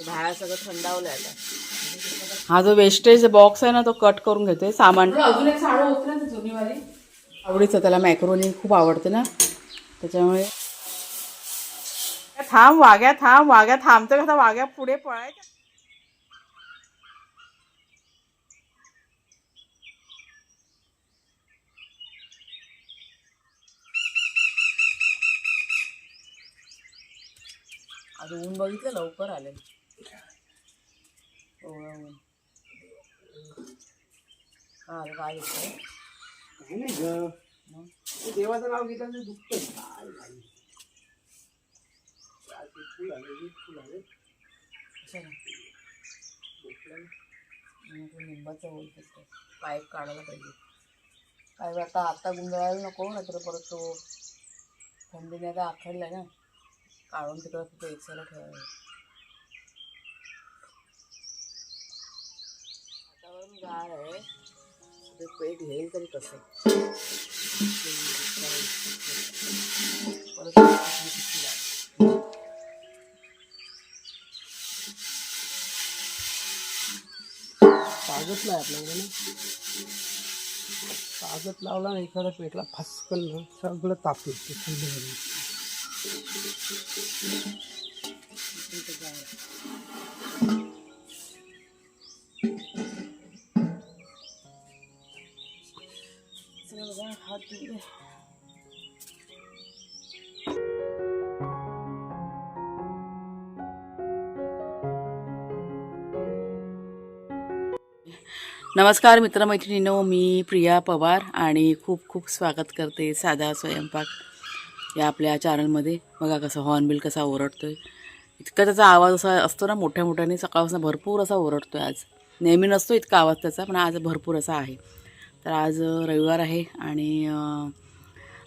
बाहेर सगळं थंडावलं आता. हा जो वेस्टेज बॉक्स आहे ना तो कट करून घेते सामान. अजून एक साडू होत ना जुनीवाली आवडीचं, त्याला मॅक्रोनी खूप आवडते ना त्याच्यामुळे. थांब वाघ्या थांबतं कसा वाघ्या पुढे पळायचं. आता ऊन बघितलं लवकर आले. काय नाही ग, देवाचं नाव घेतलं दुखत. लिंबाचा बोलतोस पाईप काढायला पाहिजे. काय आता गुंडाळायला नको ना तर परत तो थंडीने आता आखडलाय ना, काढून तिकडं फक्त एकसाला ठेवायला. वातावरण गार आहे, ते पेट घेईल तरी कसं. परत कागद नाही आपल्याकडे ना, कागद लावला ना एखाद्या पेटला फसकन ना सगळं तापलं ते थंड झालं. हात धुले. नमस्कार मित्रमैत्रिणींनो, मी प्रिया पवार आणि खूप खूप स्वागत करते साधा स्वयंपाक या आपल्या चॅनलमध्ये. बघा कसं हॉर्नबिल कसा ओरडतो आहे. इतका त्याचा आवाज असा असतो ना मोठ्या मोठ्याने, सकाळपासून भरपूर असा ओरडतो आहे. आज नेहमी नसतो इतका आवाज त्याचा, पण आज भरपूर असा आहे. तर आज रविवार आहे आणि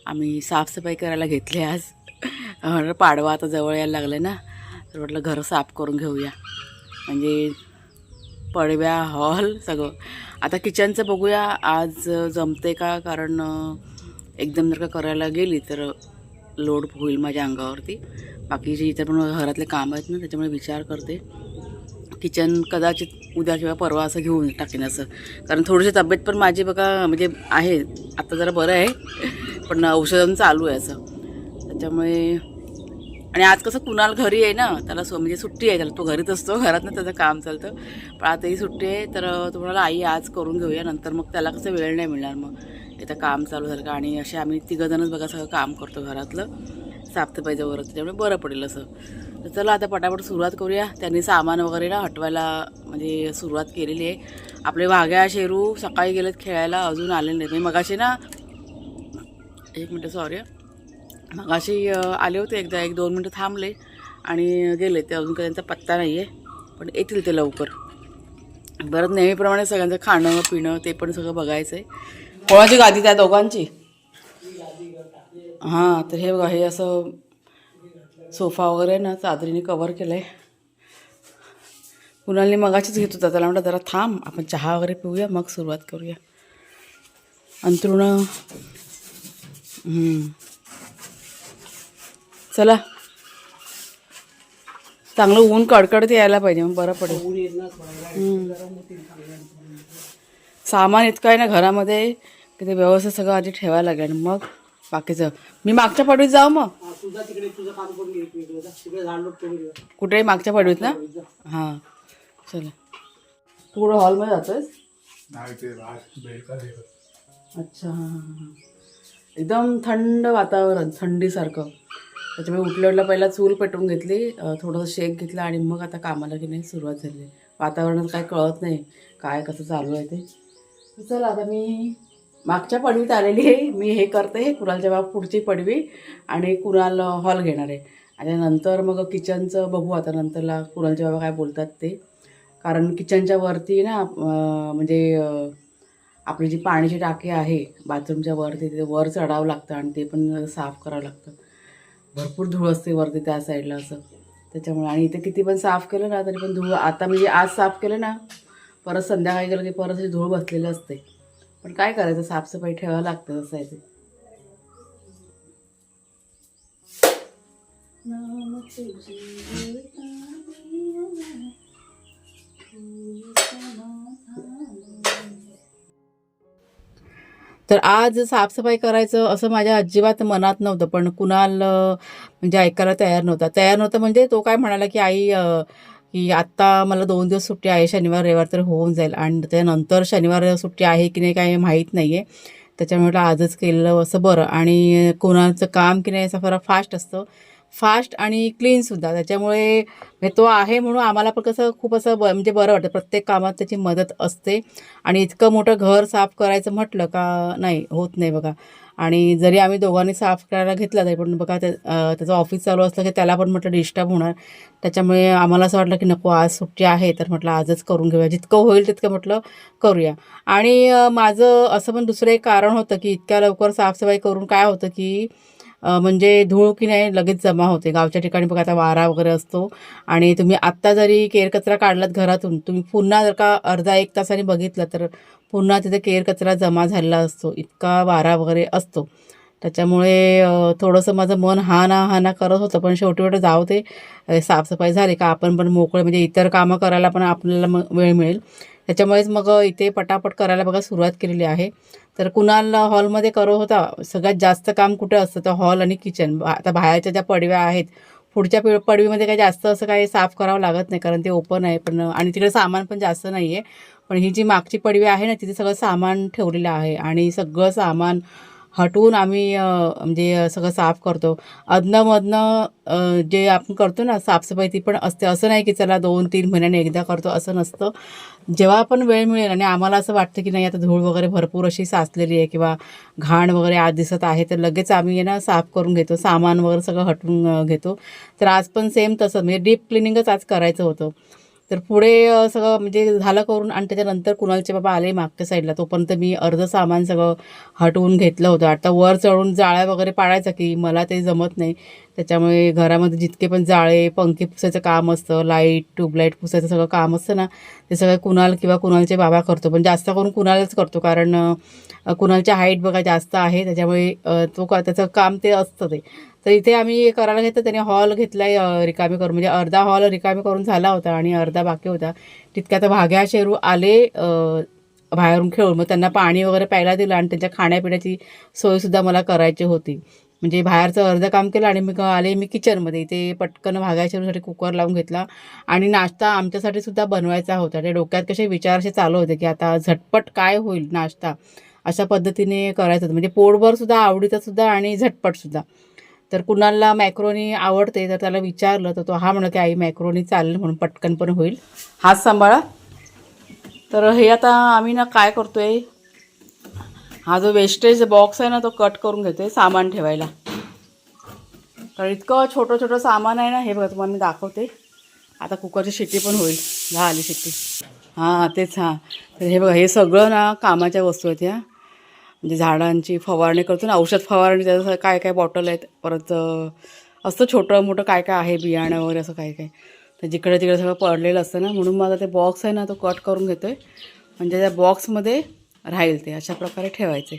आम्ही साफसफाई करायला घेतली आज. पाडवा आता जवळ यायला लागलं ना, तर म्हटलं घर साफ करून घेऊया. म्हणजे पडव्या हॉल सगळं. आता किचनचं बघूया आज जमते का, कारण एकदम जर का करायला गेली तर लोड होईल माझ्या अंगावरती. बाकीचे इतर पण घरातले काम आहेत ना, त्याच्यामुळे विचार करते किचन कदाचित उद्या किंवा परवा असं घेऊन टाकेन असं. कारण थोडीशी तब्येत पण माझी बघा म्हणजे आहे आता जरा बरं आहे, पण औषधं चालू आहे असं त्याच्यामुळे. आणि आज कसं कुणाल घरी आहे ना, त्याला म्हणजे सुट्टी आहे, त्याला तो घरीच असतो, घरात ना त्याचं काम चालतं. पण आताही सुट्टी आहे तर तुम्हाला आई आज करून घेऊया, नंतर मग त्याला कसं वेळ नाही मिळणार मग इथं काम चालू झालं का. आणि असे आम्ही तिघंजणच बघा सगळं काम करतो घरातलं साफसफाई वगैरे, त्याच्यामुळे बरं पडेल असं. तर चला आता पटापट सुरुवात करूया. त्यांनी सामान वगैरे ना हटवायला म्हणजे सुरुवात केलेली आहे. आपले वाघ्या शेरू सकाळी गेलेत खेळायला, अजून आले नाहीत. मी मगाशी ना एक मिनटं सॉरी मगाशी आले होते एकदा, 1-2 मिनटं थांबले आणि गेले. ते अजून काही त्यांचा पत्ता नाही आहे, पण येतील ते लवकर. परत नेहमीप्रमाणे सगळ्यांचं खाणं पिणं ते पण सगळं बघायचं आहे. कोणाची गादी त्या दोघांची. हां तर हे बघा, हे असं सोफा वगैरे ना चादरीने कवर केलं आहे. कुणालने मगाशीच घेत होता, त्याला म्हटलं जरा थांब आपण चहा वगैरे पिऊया मग सुरुवात करूया. अंथरुणं चला, चांगलं ऊन कडकडत यायला पाहिजे मग बरं पडेल. सामान इतकं आहे ना घरामध्ये की ते व्यवस्थित सगळं आधी ठेवायला लागेल, मग बाकीचं. मी मागच्या पडवीत जाऊ मग. कुठे मागच्या पडवीत ना. हां चला. तू कुठं हॉलमध्ये जातोयस? अच्छा हां हां हां. एकदम थंड वातावरण, थंडीसारखं. त्याच्यामुळे उठल्या पहिला चूल पेटवून घेतली, थोडंसं शेक घेतलं आणि मग आता कामाला की नाही सुरुवात झाली. वातावरणात काय कळत नाही काय कसं चालू आहे ते. चला आता मी मागच्या पडवीत आलेली आहे. मी हे करते कुणालच्या बाबा पुढची पडवी आणि कुणाल हॉल घेणार आहे. आणि नंतर मग किचनचं बघू आता नंतरला कुणालच्या बाबा काय बोलतात ते. कारण किचनच्या वरती ना म्हणजे आपली जी पाण्याची टाकी आहे बाथरूमच्या वरती, ते वर चढावं लागतं आणि ते पण साफ करावं लागतं. भरपूर धूळ असते वरती त्या साईडला असं त्याच्यामुळे. आणि इथे किती पण साफ केलं ना तरी पण धूळ, आता म्हणजे आज साफ केलं ना परत संध्याकाळी गेलं की परत अशी धूळ बसलेली असते. पण काय करायचं, साफसफाई ठेवावं लागतं असं आहे ते. तर आज साफसफाई करायचं असं माझ्या अजिबात मनात नव्हतं, पण कुणाल म्हणजे ऐकायला तयार नव्हता म्हणजे तो काय म्हणाला की आई की आत्ता मला 2 दिवस सुट्टी आहे, शनिवार रविवार तर होऊन जाईल आणि त्यानंतर शनिवार सुट्टी आहे की नाही काही माहीत नाही आहे. त्याच्यामुळे म्हटलं आजच केलेलं असं बरं. आणि कोणाचं काम की नाही असं फार फास्ट असतं, फास्ट आणि क्लीनसुद्धा. त्याच्यामुळे म्हणजे तो आहे म्हणून आम्हाला पण कसं खूप असं म्हणजे बरं वाटतं. प्रत्येक कामात त्याची मदत असते आणि इतकं मोठं घर साफ करायचं म्हटलं का नाही होत नाही बघा. आणि जरी आम्ही दोघांनी साफ करायला घेतलं तरी पण बघा त्याचं ऑफिस चालू असलं की त्याला पण म्हटलं डिस्टर्ब होणार. त्याच्यामुळे आम्हाला असं वाटलं की नको आज सुट्टी आहे तर म्हटलं आजच करून घेऊया. जितकं होईल तितकं म्हटलं करूया. आणि माझं असं पण दुसरं एक कारण होतं की इतक्या लवकर साफसफाई करून काय होतं की म्हणजे धूळ की नाही लगेच जमा होते. गावच्या ठिकाणी बघा आता वारा वगैरे असतो आणि तुम्ही आत्ता जरी केरकचरा काढलात घरातून, तुम्ही पुन्हा जर का अर्धा 1 तासाने बघितलं तर पुन्हा तिथे केरकचरा जमा झालेला असतो. इतका वारा वगैरे असतो. त्याच्यामुळे थोडंसं माझं मन हा ना करत होतं. पण शेवटी जाऊ दे, साफसफाई झाली का आपण पण मोकळे म्हणजे इतर कामं करायला पण आपल्याला मग वेळ मिळेल. त्याच्यामुळेच मग इथे पटापट करायला बघा सुरुवात केलेली आहे. तर कुणाल हॉलमध्ये करत होता. सगळ्यात जास्त काम कुठे असतं तर हॉल आणि किचन. आता बाहेरच्या ज्या पडव्या आहेत, पुढच्या पडवीमध्ये काही जास्त असं काही साफ करावं लागत नाही कारण ते ओपन आहे. पण आणि तिकडे सामान पण जास्त नाही आहे. पण ही जी मागची पडवी आहे ना, तिथे सगळं सामान ठेवलेलं आहे आणि सगळं सामान हटवून आम्ही म्हणजे सगळं साफ करतो. अधनं-मधनं जे आपण करतो ना साफसफाई ती पण असते. असं नाही की चला 2-3 महिन्यांनी एकदा करतो असं नसतं. जेव्हा पण वेळ मिळेल आणि आम्हाला असं वाटतं की नाही आता धूळ वगैरे भरपूर अशी साचलेली आहे किंवा घाण वगैरे आज दिसत आहे, तर लगेच आम्ही आहे ना साफ करून घेतो. सामान वगैरे सगळं हटवून घेतो. तर आज पण सेम तसं म्हणजे डीप क्लिनिंगच आज करायचं होतं. तर पुढे सगळं म्हणजे झालं करून आणि त्याच्यानंतर कुणालचे बाबा आले मागच्या साईडला. तोपर्यंत मी अर्धं सामान सगळं हटवून घेतलं होतं. आता वर चढून जाळ्या वगैरे पाडायचा की मला ते जमत नाही. त्याच्यामुळे घरामध्ये जितके पण जाळे, पंखे पुसायचं काम असतं, लाईट, ट्यूबलाईट पुसायचं सगळं काम असतं ना, ते सगळं कुणाल किंवा कुणालचे बाबा करतो. पण जास्त करून कुणालच करतो कारण कुणालच्या हाईट बघा जास्त आहे. त्याच्यामुळे त्याचं काम ते असतं ते. तर इथे आम्ही करायला घेतलं. त्याने हॉल घेतला आहे रिकामी करून म्हणजे अर्धा हॉल रिकामी करून झाला होता आणि अर्धा बाकी होता. तितक्यात भाग्या, शेरू आले बाहेरून खेळून. मग त्यांना पाणी वगैरे प्यायला दिलं आणि त्यांच्या खाण्यापिण्याची सोयसुद्धा मला करायची होती. म्हणजे बाहेरचं अर्धं काम केलं आणि आले मी किचनमध्ये. इथे पटकन भाग्या, शेरूसाठी कुकर लावून घेतला आणि नाश्ता आमच्यासाठी सुद्धा बनवायचा होता. ते डोक्यात कसे विचार असे चालू होते की आता झटपट काय होईल नाश्ता, अशा पद्धतीने करायचं होतं. म्हणजे पोटभर सुद्धा, आवडीचं सुद्धा आणि झटपटसुद्धा. तर कुणाला मॅक्रोनी आवडते तर त्याला विचारलं तर तो हा म्हणा की आई मॅक्रोनी चालेल म्हणून पटकन पण होईल. हाच सांभाळा. तर हे आता आम्ही ना काय करतो आहे, हा जो वेस्टेज बॉक्स आहे ना तो कट करून घेतो आहे सामान ठेवायला. तर इतकं छोटं छोटं सामान आहे ना. हे बघा तुम्हाला मी दाखवते. आता कुकरची शिट्टी पण होईल. झाली शिट्टी. हां तेच. हां तर हे बघा हे सगळं ना कामाच्या वस्तू आहेत ह्या. म्हणजे झाडांची फवारणी करतो ना, औषध फवारणी त्याचं काय काय बॉटल आहेत. परत असतं छोटं मोठं काय काय आहे, बियाणं वगैरे असं काय काय. तर जिकडे तिकडे सगळं पडलेलं असतं ना, म्हणून माझा ते बॉक्स आहे ना तो कट करून घेतो आहे. म्हणजे त्या बॉक्समध्ये राहील ते अशा प्रकारे ठेवायचे.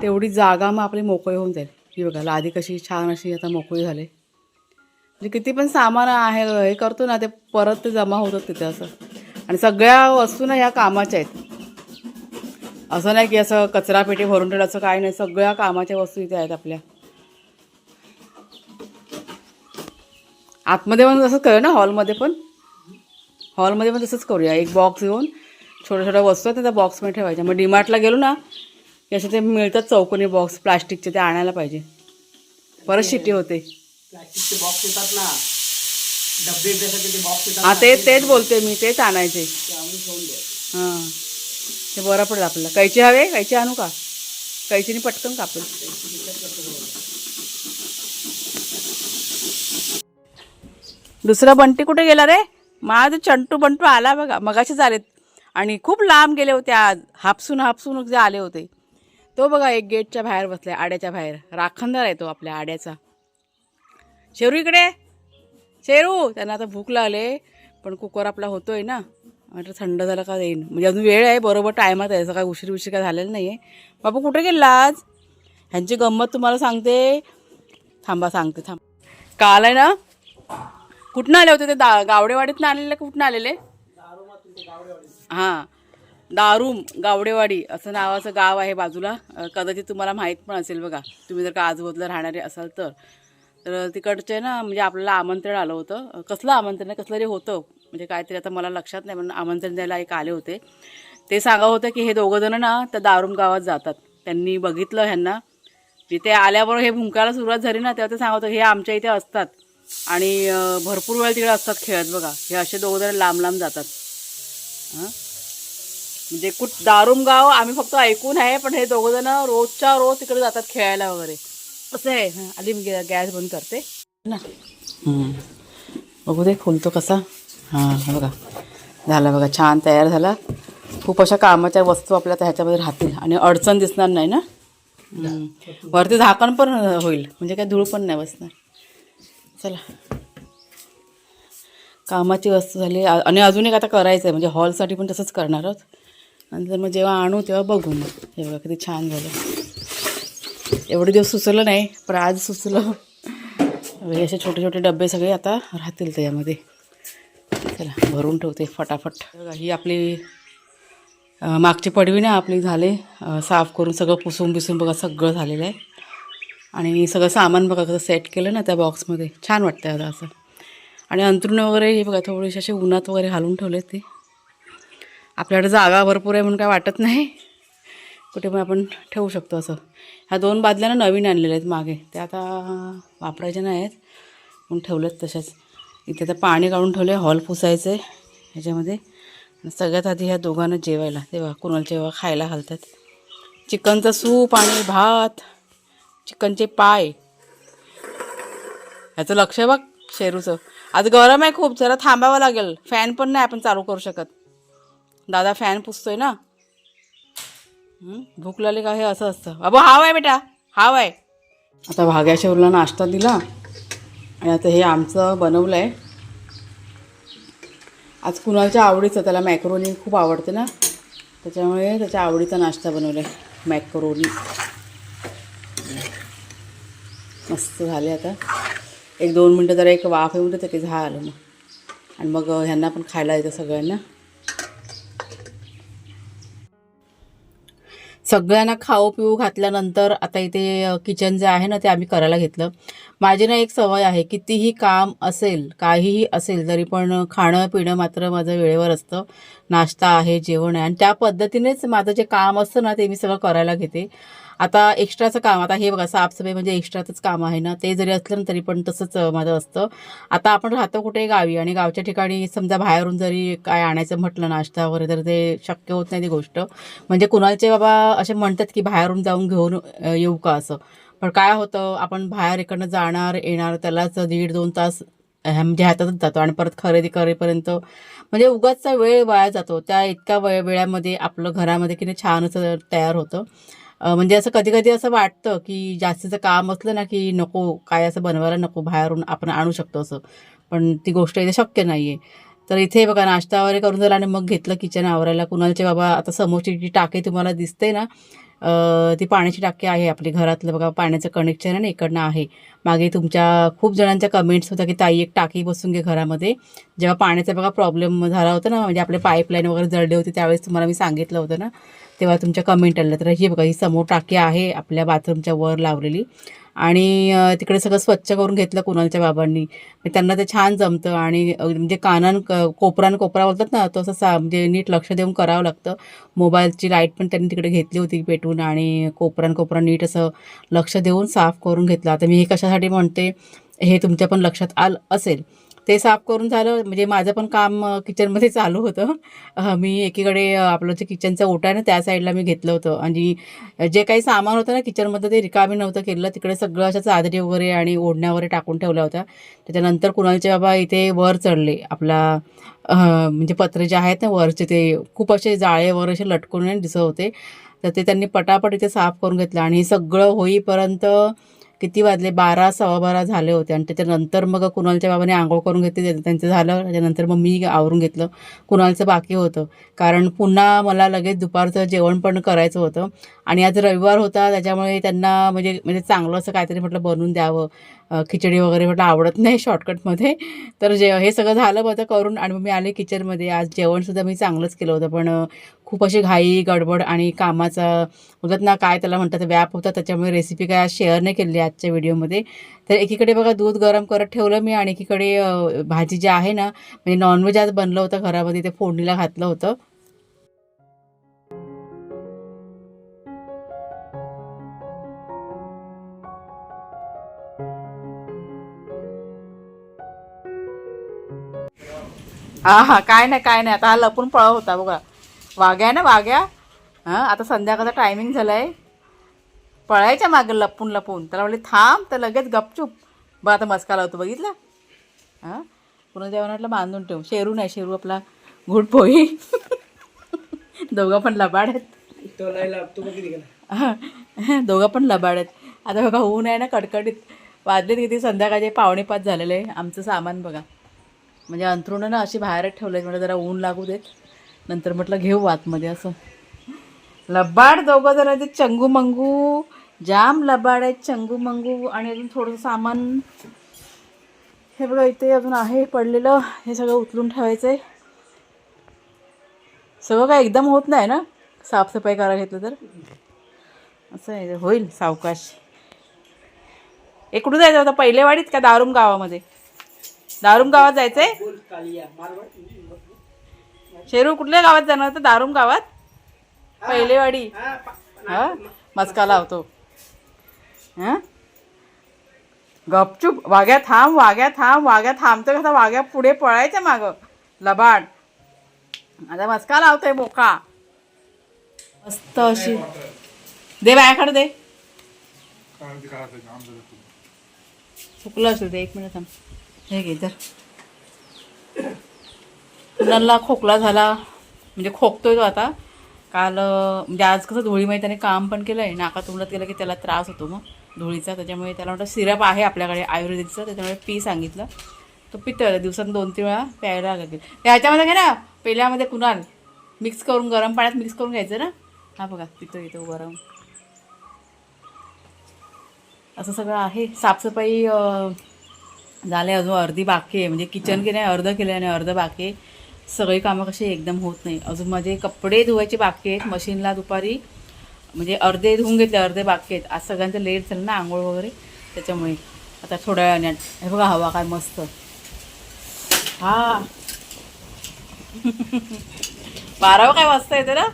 तेवढी जागा मग आपली मोकळी होऊन जाईल. ही बघा लादी कशी छान अशी आता मोकळी झाली. म्हणजे किती पण सामान आहे हे करतो ना ते परत ते जमा होतात तिथे असं. आणि सगळ्या वस्तू ना ह्या कामाच्या आहेत. असं नाही की असं कचरा पेटी भरून ठेवलं असं काय नाही. सगळ्या कामाच्या वस्तू इथे आहेत आपल्या. आतमध्ये पण तसंच करूया ना, हॉलमध्ये पण तसंच करूया. एक बॉक्स घेऊन छोट्या छोट्या वस्तू आहेत त्या बॉक्समध्ये ठेवायच्या. मग डीमार्टला गेलो ना की असे ते मिळतात चौकोनी बॉक्स प्लास्टिकचे, ते आणायला पाहिजे. परत शिट्टी होते. प्लास्टिकचे बॉक्स येतात ना, डब्बे त्यासाठी बॉक्स येतात. हां तेच बोलते मी, तेच आणायचे. हां ते बरं पडेल आपल्याला. कैची हवे, कैची आणू का? कैचीने पटकन कापेल. दुसरा बंटी कुठे गेला रे? माझं चंटू बंटू आला बघा, मगाशीच आलेत आणि खूप लांब गेले होते आज. हापसून जे आले होते. तो बघा एक गेटच्या बाहेर बसलाय, आड्याच्या बाहेर. राखणदार आहे तो आपल्या आड्याचा. शेरू इकडे, शेरू. त्यांना आता भूक लागले पण कुकर आपला होतोय ना, आता थंड झाला का येईन. म्हणजे अजून वेळ आहे, बरोबर टायमात आहे. असं काय उशीर काय झालेलं नाही आहे. बाबू कुठे गेला आज? ह्यांची गंमत तुम्हाला सांगते. थांबा सांगते. काल आहे ना, कुठनं आले होते ते गावडेवाडीतनं आलेले, कुठनं आलेले? हां दारूम गावडेवाडी असं नावाचं गाव आहे बाजूला. कदाचित तुम्हाला माहीत पण असेल बघा, तुम्ही जर का आजूबाजूला राहणारे असाल तर. तर तिकडचे ना म्हणजे आपल्याला आमंत्रण आलं होतं. कसलं आमंत्रण आहे, कसलं तरी होतं, म्हणजे काहीतरी आता मला लक्षात नाही, पण आमंत्रण द्यायला एक आले होते. ते सांगत होते की हे दोघंजणं ना त्या दारूम गावात जातात. त्यांनी बघितलं ह्यांना, जिथे आल्याबरोबर हे भुंकायला सुरुवात झाली ना, तेव्हा ते सांगत होते हे आमच्या इथे असतात आणि भरपूर वेळ तिकडे असतात खेळत बघा. हे असे दोघंजण लांब लांब जातात. हां, म्हणजे दारूम गाव आम्ही फक्त ऐकून आहे, पण हे दोघंजण रोजच्या रोज तिकडे जातात खेळायला वगैरे असं आहे. हां, आली मी गॅस बंद करते ना. बघू दे फुलतो कसा. हां बघा, झाला बघा, छान तयार झाला. खूप अशा कामाच्या वस्तू आपल्या ह्याच्यामध्ये राहतील आणि अडचण दिसणार नाही ना. वरती झाकण पण होईल, म्हणजे काय धूळ पण नाही बसणार. चला, कामाची वस्तू झाली. आणि अजून एक आता करायचं आहे, म्हणजे हॉलसाठी पण तसंच करणार आहोत. नंतर मग जेव्हा आणू तेव्हा बघू. मग हे बघा किती छान झालं. एवढे दिवस सुचलं नाही, पण आज सुचलं. असे छोटे छोटे डबे सगळे आता राहतील त्याच्यामध्ये. चला भरून ठेवते फटाफट. बघा ही आपली मागची पडवी ना आपली झाले साफ करून, सगळं पुसून बिसून बघा सगळं झालेलं आहे. आणि सगळं सामान बघा कसं सेट केलं ना त्या बॉक्समध्ये, छान वाटतं आता असं. आणि अंथरुण वगैरे हे बघा थोडेसे असे उन्हात वगैरे घालून ठेवले. ते आपल्याकडे जागा भरपूर आहे म्हणून काय वाटत नाही, कुठे पण आपण ठेवू शकतो असं. ह्या 2 बादल्या ना नवीन आणलेल्या आहेत मागे, त्या आता वापरायच्या नाही आहेत म्हणून ठेवलेत तशाच. इथे आता पाणी काढून ठेवले, हॉल पुसायचं आहे ह्याच्यामध्ये. सगळ्यात आधी ह्या दोघांना जेवायला, तेव्हा कुणाला जेव्हा खायला घालतात. चिकनचं सूप आणि भात, चिकनचे पाय. ह्याचं लक्ष आहे बघ शेरूचं. आज गरम आहे खूप, जरा थांबावं लागेल. फॅन पण नाही आपण चालू करू शकत. दादा फॅन पुसतोय ना. भूक लागली का हे असं असतं. बाबा हाव आहे बेटा, हाव आहे. आता भाग्या शेरूला नाश्ता दिला आणि आता हे आमचं बनवलं आहे आज कुणालच्या आवडीचं. त्याला मॅक्रोनी खूप आवडते ना, त्याच्यामुळे त्याच्या आवडीचा नाश्ता बनवला आहे, मॅक्रोनी. मस्त झाले. आता 1-2 मिनटं जरा एक वाफ येऊन देते की झालं मग. आणि मग ह्यांना पण खायला येतं सगळ्यांना. सगळ्यांना खाऊ पिऊ घातल्यानंतर आता इथे किचन जे आहे ना ते आम्ही करायला घेतलं. माझी ना एक सवय आहे, कितीही काम असेल काहीही असेल तरी पण खाणं पिणं मात्र माझं वेळेवर असतं. नाश्ता आहे, जेवण आहे, आणि त्या पद्धतीनेच माझं जे काम असतं ना ते मी सगळं करायला घेते. आता एक्स्ट्राचं काम, आता हे बघा साफसफाई म्हणजे एक्स्ट्राचंच काम आहे ना, ते जरी असलं ना तरी पण तसंच माझं असतं. आता आपण राहतो कुठे गावी, आणि गावच्या ठिकाणी समजा बाहेरून जरी काय आणायचं म्हटलं नाश्ता वगैरे तर ते शक्य होत नाही ती गोष्ट. म्हणजे कुणालचे बाबा असे म्हणतात की बाहेरून जाऊन घेऊन येऊ का असं. पण काय होतं, आपण बाहेर इकडनं जाणार येणार त्यालाच 1.5-2 तास म्हणजे ह्यातच जातो, आणि परत खरेदी करेपर्यंत म्हणजे उगाचचा वेळ वाया जातो. त्या इतक्या वेळामध्ये आपलं घरामध्ये की नाही छान असं तयार होतं. म्हणजे असं कधी कधी असं वाटतं की जास्तीचं काम असलं ना की नको, काय असं बनवायला नको, बाहेरून आपण आणू शकतो असं. पण ती गोष्ट इथे शक्य नाही आहे. तर इथे बघा नाश्ता वगैरे करून झाला आणि मग घेतलं किचन आवरायला. कुणालचे बाबा आता समोरची जी टाकी तुम्हाला दिसते ना, ती पाण्याची टाकी आहे आपली घरातलं बघा, पाण्याचं कनेक्शन आहे ना इकडनं आहे. मागे तुमच्या खूप जणांच्या कमेंट्स होत्या की ताई एक टाकी बसून घे घरामध्ये. जेव्हा पाण्याचा बघा प्रॉब्लेम झाला होता ना, म्हणजे आपले पाईपलाईन वगैरे जळले होते त्यावेळेस तुम्हाला मी सांगितलं होतं ना, तेव्हा तुमच्या कमेंट आल्या. तर ही बघा ही समोर टाकी आहे आपल्या बाथरूमच्या वर लावलेली. आणि तिकडे सगळं स्वच्छ करून घेतलं कुणालच्या बाबांनी. त्यांना ते छान जमतं. आणि म्हणजे कोपरा बोलतात ना, तो असं म्हणजे नीट लक्ष देऊन करावं लागतं. मोबाईलची लाईट पण त्यांनी तिकडे घेतली होती पेटवून, आणि कोपरा नीट असं लक्ष देऊन साफ करून घेतलं. आता मी हे कशासाठी म्हणते हे तुमच्या पण लक्षात आलं असेल. ते साफ करून झालं म्हणजे माझं पण काम किचनमध्ये चालू होतं. मी एकीकडे आपलं जे किचनचं ओटा आहे ना त्या साईडला मी घेतलं होतं, आणि जे काही सामान होतं ना किचनमध्ये ते रिकामी नव्हतं केलं. तिकडे सगळं अशा चादरी वगैरे आणि ओढण्या वगैरे टाकून ठेवल्या होत्या. त्याच्यानंतर कुणालचे बाबा इथे वर चढले. आपला म्हणजे पत्रे जे आहेत ना वरचे ते खूप असे जाळे वगैरे असे लटकून दिसत होते. तर ते त्यांनी पटापट इथे साफ करून घेतलं. आणि हे सगळं होईपर्यंत किती वाजले, 12-12:15 झाले होते. आणि त्याच्यानंतर मग कुणालच्या बाबाने आंघोळ करून घेतली, त्यांचं झालं. त्याच्यानंतर मग मी आवरून घेतलं. कुणालचं बाकी होतं, कारण पुन्हा मला लगेच दुपारचं जेवण पण करायचं होतं. आणि आज रविवार होता त्याच्यामुळे त्यांना म्हणजे चांगलं असं काहीतरी म्हटलं बनवून द्यावं. खिचडी वगैरे म्हटलं आवडत नाही शॉर्टकटमध्ये. तर हे सगळं झालं माझं करून आणि मग मी आले किचनमध्ये. आज जेवणसुद्धा मी चांगलंच केलं होतं, पण खूप अशी घाई गडबड आणि कामाचा बोलतात ना, काय त्याला म्हणतात, व्याप होता, त्याच्यामुळे रेसिपी काय आज शेअर नाही केली आजच्या व्हिडिओमध्ये. तर एकीकडे बघा दूध गरम करत ठेवलं मी आणि एकीकडे भाजी जी आहे ना, म्हणजे नॉनव्हेज आज बनलं होतं घरामध्ये, ते फोडणीला घातलं होतं. हा काय नाही काय नाही, आता हा लपून पळत होता बघा. वाघ्या ना वाघ्या. हां, आता संध्याकाळचा टायमिंग झाला आहे, पळायच्या मागं लपून लपून. त्याला म्हणले थांब, तर लगेच गपचूप बघ आता मस्का लावतो, बघितलं. हां, पुन्हा जेवणातलं बांधून ठेव. शेरू नाही, शेरू आपला घुडपोई. दोघं पण लबाड आहेत. तो लय लागतो बघ किती गेला. हां, दोघं पण लबाड आहेत. आता बघा ऊन आहे ना कडकडीत, वाजलेत किती, संध्याकाळचे 4:45 झालेले आहे. आमचं सामान बघा, म्हणजे अंथरुणं ना अशी बाहेरच ठेवलं, म्हणजे जरा ऊन लागू देत, नंतर म्हटलं घेऊ आतमध्ये. असं लबाड दोघं जरा, ते चंगू मंगू जाम लबाड आहेत, चंगू मंगू. आणि अजून थोडंसं सामान हे बघा इथे अजून आहे पडलेलं, हे सगळं उचलून ठेवायचं आहे. सगळं काय एकदम होत नाही ना साफसफाई करायला घेतलं तर. असं आहे, होईल सावकाश. कुठं जायचं होतं, पहिलेवाडीत का दारुम गावामध्ये? दारुम गावात जायचंय. बोल कालिया मारवाड. शेरू कुठल्या गावात जाणार होतं? दारुम गावात, पहिलेवाडी. हा, मस्का लावतो. हां, गपचूप. वाघ्या थांब, वाघ्या थांब, वाघ्या थांबतं कसा, वाघ्या पुढे पळायचं मागं, लबाड. आता मस्का लावतोय मोका मस्त अशी. दे बायाकडे दे, चुकलं असेल ते. 1 मिनिट थांब, हे घे तर. मुलांना खोकला झाला, म्हणजे खोकतोय तो आता. काल म्हणजे आज कसं धुळीमध्ये त्याने काम पण केलं आहे, नाका तोंडात गेलं की त्याला त्रास होतो मग धुळीचा, त्याच्यामुळे त्याला म्हटलं सिरप आहे आपल्याकडे आयुर्वेदिकचं, त्याच्यामुळे पी सांगितलं. तो पितो, दिवसात 2-3 वेळा प्यायला लागेल. ह्याच्यामध्ये घे ना, पेल्यामध्ये कुणाल मिक्स करून, गरम पाण्यात मिक्स करून घ्यायचं ना. हा बघा पितो येतो गरम. असं सगळं आहे. साफसफाई झाले, अजून अर्धी बाकी आहे, म्हणजे किचन की नाही अर्धं केलं आणि अर्धं बाकी आहे. सगळी कामं कशी एकदम होत नाही. अजून माझे कपडे धुवायचे बाकी आहेत मशीनला दुपारी, म्हणजे अर्धे धुवून घेतले, अर्धे बाकी आहेत. आज सगळ्यांचं लेट झालं ना आंघोळ वगैरे, त्याच्यामुळे आता थोड्या वेळाने. हे बघा हवा काय मस्त. हा, बारावं काय मस्त येते ना,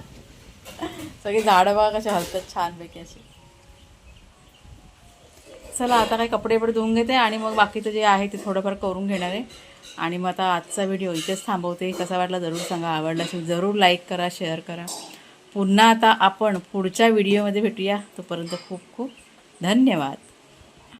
सगळी झाडं बघा कशा हलतात छानपैकी अशी. चला आता काही कपडे पण धुवून घेते आणि मग बाकीचं जे आहे ते थोडंफार करून घेणार आहे. आणि मग आता आजचा व्हिडिओ इथेच थांबवते. कसा वाटला जरूर सांगा, आवडला असेल जरूर लाईक करा, शेअर करा. पुन्हा आता आपण पुढच्या व्हिडिओमध्ये भेटूया. तोपर्यंत खूप खूप धन्यवाद.